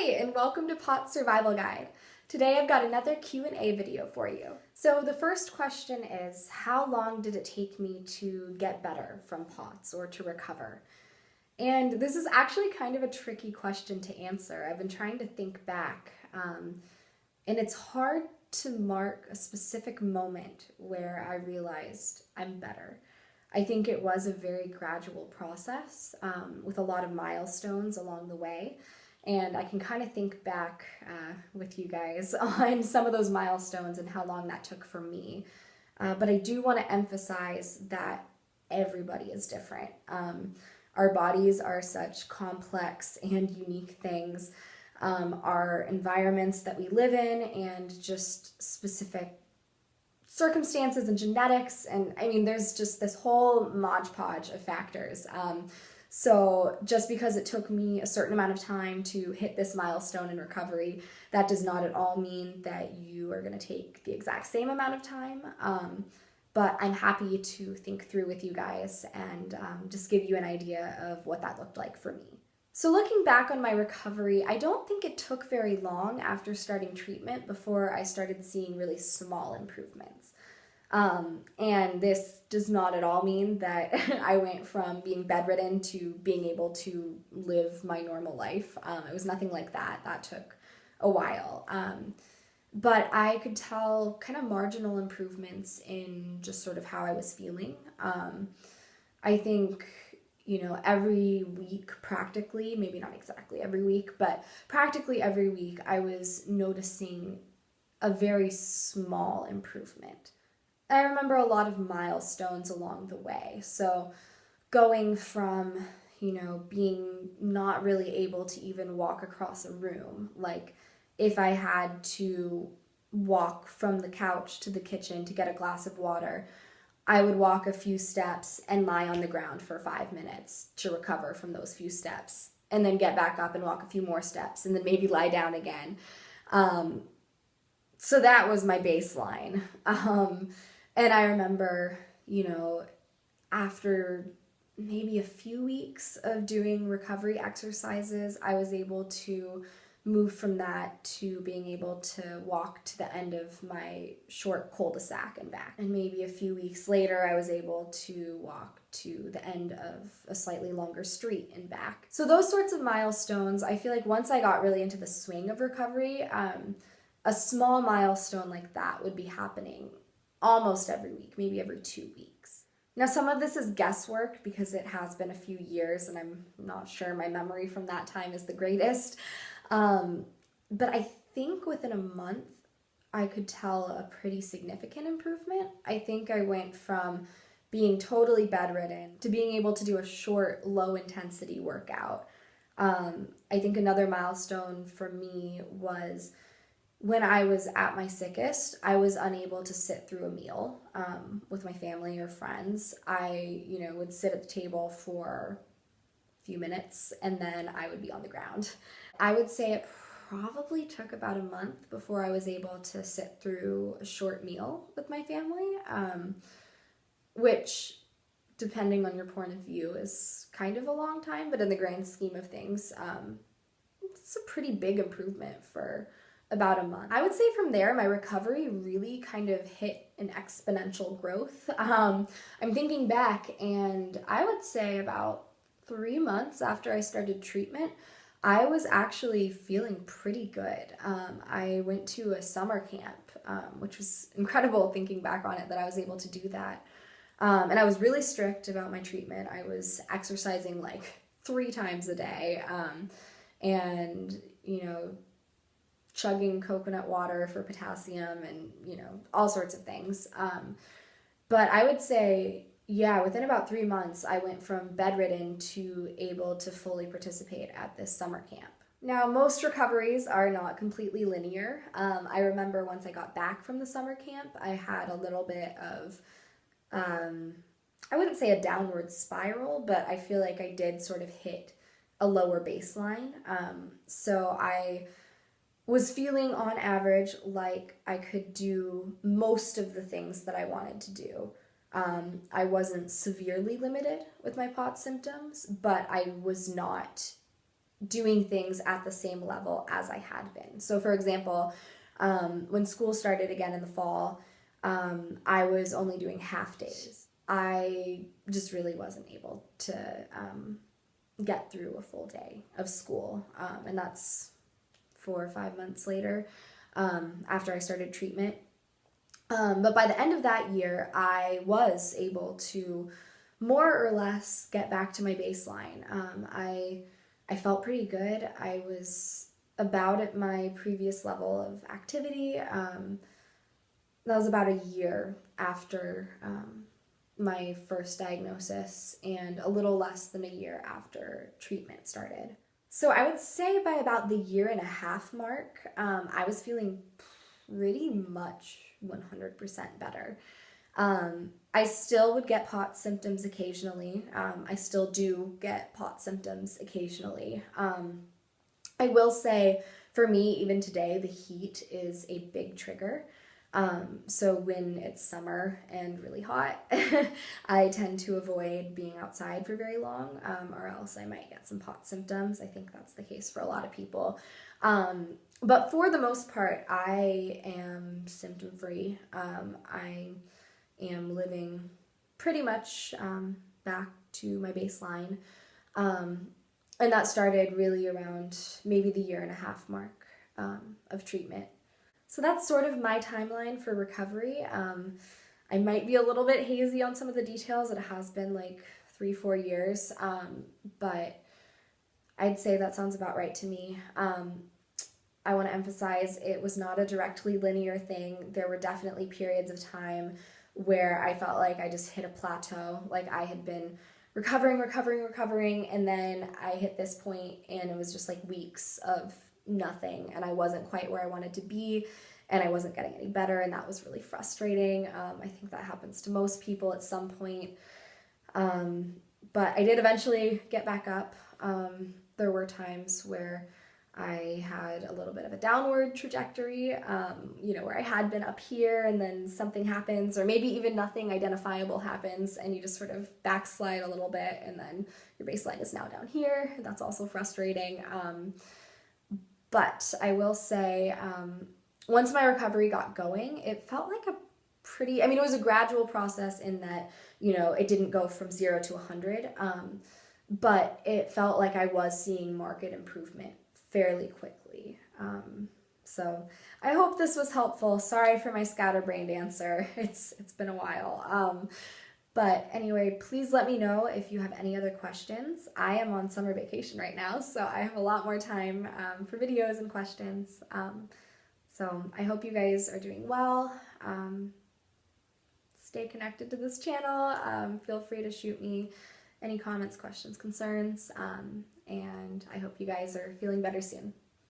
Hi, and welcome to POTS Survival Guide. Today I've got another Q&A video for you. So the first question is, how long did it take me to get better from POTS or to recover? And this is actually kind of a tricky question to answer. I've been trying to think back, and it's hard to mark a specific moment where I realized I'm better. I think it was a very gradual process with a lot of milestones along the way. And I can kind of think back with you guys on some of those milestones and how long that took for me. But I do want to emphasize that everybody is different. Our bodies are such complex and unique things. Our environments that we live in and just specific circumstances and genetics, and I mean there's just this whole modge podge of factors. So just because it took me a certain amount of time to hit this milestone in recovery, that does not at all mean that you are going to take the exact same amount of time. But I'm happy to think through with you guys and just give you an idea of what that looked like for me. So looking back on my recovery, I don't think it took very long after starting treatment before I started seeing really small improvements. And this does not at all mean that I went from being bedridden to being able to live my normal life. It was nothing like that. That took a while. But I could tell kind of marginal improvements in just sort of how I was feeling. I think, every week practically, maybe not exactly every week, but practically every week I was noticing a very small improvement. I remember a lot of milestones along the way. So going from, being not really able to even walk across a room, like if I had to walk from the couch to the kitchen to get a glass of water, I would walk a few steps and lie on the ground for 5 minutes to recover from those few steps, and then get back up and walk a few more steps, and then maybe lie down again. So that was my baseline. And I remember, after maybe a few weeks of doing recovery exercises, I was able to move from that to being able to walk to the end of my short cul-de-sac and back. And maybe a few weeks later, I was able to walk to the end of a slightly longer street and back. So those sorts of milestones, I feel like once I got really into the swing of recovery, a small milestone like that would be happening almost every week, maybe every 2 weeks. Now, some of this is guesswork because it has been a few years and I'm not sure my memory from that time is the greatest. But I think within a month, I could tell a pretty significant improvement. I think I went from being totally bedridden to being able to do a short, low-intensity workout. I think another milestone for me was when I was at my sickest, I was unable to sit through a meal with my family or friends. I, would sit at the table for a few minutes and then I would be on the ground. I would say it probably took about a month before I was able to sit through a short meal with my family, which, depending on your point of view, is kind of a long time, but in the grand scheme of things, it's a pretty big improvement for about a month. I would say from there, my recovery really kind of hit an exponential growth. I'm thinking back, and I would say about 3 months after I started treatment, I was actually feeling pretty good. I went to a summer camp, which was incredible thinking back on it that I was able to do that. And I was really strict about my treatment. I was exercising like 3 times a day, and, chugging coconut water for potassium and, all sorts of things. But I would say, within about 3 months, I went from bedridden to able to fully participate at this summer camp. Now, most recoveries are not completely linear. I remember once I got back from the summer camp, I had a little bit of, I wouldn't say a downward spiral, but I feel like I did sort of hit a lower baseline. So I was feeling on average like I could do most of the things that I wanted to do. I wasn't severely limited with my POTS symptoms, but I was not doing things at the same level as I had been. So, for example, when school started again in the fall, I was only doing half days. I just really wasn't able to get through a full day of school, and that's 4 or 5 months later, after I started treatment. But by the end of that year, I was able to more or less get back to my baseline. I felt pretty good. I was about at my previous level of activity. That was about a year after my first diagnosis and a little less than a year after treatment started. So I would say by about the 1.5 year mark, I was feeling pretty much 100% better. I still would get POTS symptoms occasionally. I still do get POTS symptoms occasionally. I will say, for me, even today, the heat is a big trigger. So when it's summer and really hot, I tend to avoid being outside for very long, or else I might get some POTS symptoms. I think that's the case for a lot of people. But for the most part, I am symptom-free. I am living pretty much back to my baseline. And that started really around maybe the 1.5 year mark of treatment. So that's sort of my timeline for recovery. I might be a little bit hazy on some of the details. It has been like 3-4 years, but I'd say that sounds about right to me. I want to emphasize it was not a directly linear thing. There were definitely periods of time where I felt like I just hit a plateau, like I had been recovering, and then I hit this point and it was just like weeks of nothing, and I wasn't quite where I wanted to be, and I wasn't getting any better, and that was really frustrating. I think that happens to most people at some point, but I did eventually get back up. There were times where I had a little bit of a downward trajectory, where I had been up here and then something happens, or maybe even nothing identifiable happens, and you just sort of backslide a little bit, and then your baseline is now down here. That's also frustrating. But I will say, once my recovery got going, it felt like it was a gradual process in that, it didn't go from 0 to 100, but it felt like I was seeing market improvement fairly quickly. So I hope this was helpful. Sorry for my scatterbrained answer. It's been a while. But anyway, please let me know if you have any other questions. I am on summer vacation right now, so I have a lot more time for videos and questions. So I hope you guys are doing well. Stay connected to this channel. Feel free to shoot me any comments, questions, concerns, and I hope you guys are feeling better soon.